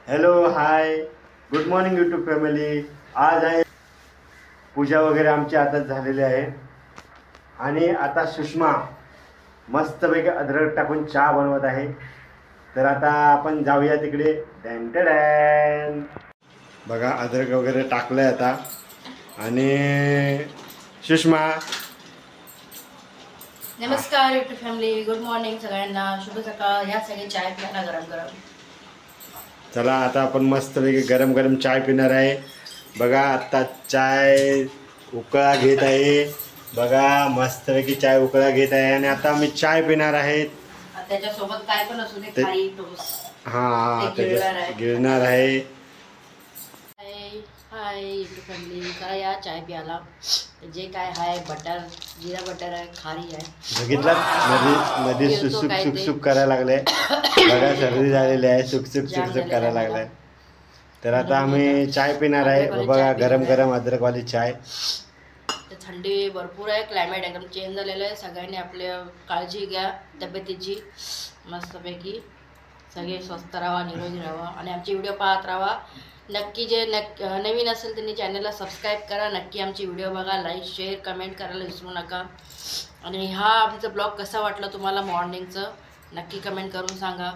Hello hi good morning YouTube family. आज आहे पूजा वगैरे आमची आता झालेली आहे आणि आता सुषमा मस्तपैकी अद्रक टाकून चहा बनवत आहे. तर आता आपण जाऊया तिकडे. Dan dan. बघा अद्रक वगैरे टाकलंय आता. आणि सुषमा नमस्कार यूट्यूब फॅमिली, गुड मॉर्निंग सगळ्यांना, शुभ सकाळ. या सगळे चाय प्यायला गरम गरम. चला आता आपण मस्तपैकी गरम गरम चाय पिणार आहे. बघा आता चाय उकळा घेत आहे. बघा मस्तपैकी चाय उकळा घेत आहे आणि आता आम्ही चाय पिणार आहेत. त्याच्यासोबत काय पण असू दे, खारी टोस्ट. हां त्याच्या गिळणार आहे. हाय यूट्यूब फॅमिली, चला या चाय प्यायला. जे काय आहे बटर, जिरा बटर आहे, खारी आहे. बघितलं मध्ये सुक सुक सुक करायला लागले. बघा सर्दी झालेली आहे. सुक सुक सुक सुक करायला लागलाय. तर आता आम्ही चाय पिणार आहे. बघा गरम गरम अद्रकवाली चाय. थंडी भरपूर आहे, क्लायमेट एकदम चेंज झालेलं आहे. सगळ्यांनी आपल्या काळजी घ्या तब्येतीची. मस्तपैकी सगळे स्वस्थ राहा, निरोगी राहा आणि आमचे व्हिडिओ पाहत राहा. नक्की जे नवीन असेल त्यांनी चॅनलला सबस्क्राईब करा. नक्की आमचे व्हिडिओ बघा, लाईक शेअर कमेंट करायला विसरू नका. आणि हा आमचा ब्लॉग कसा वाटला तुम्हाला मॉर्निंगचं नक्की कमेंट करून सांगा.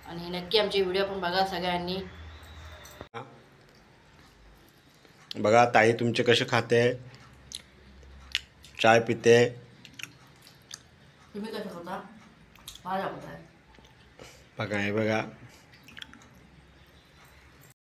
आणि नक्की आमचे व्हिडिओ पण बघा सगळ्यांनी. बघा ताई तुमचे कसे खाते, चाय पिते. तुम्ही कसं होता माझा होता. बघा हे बघा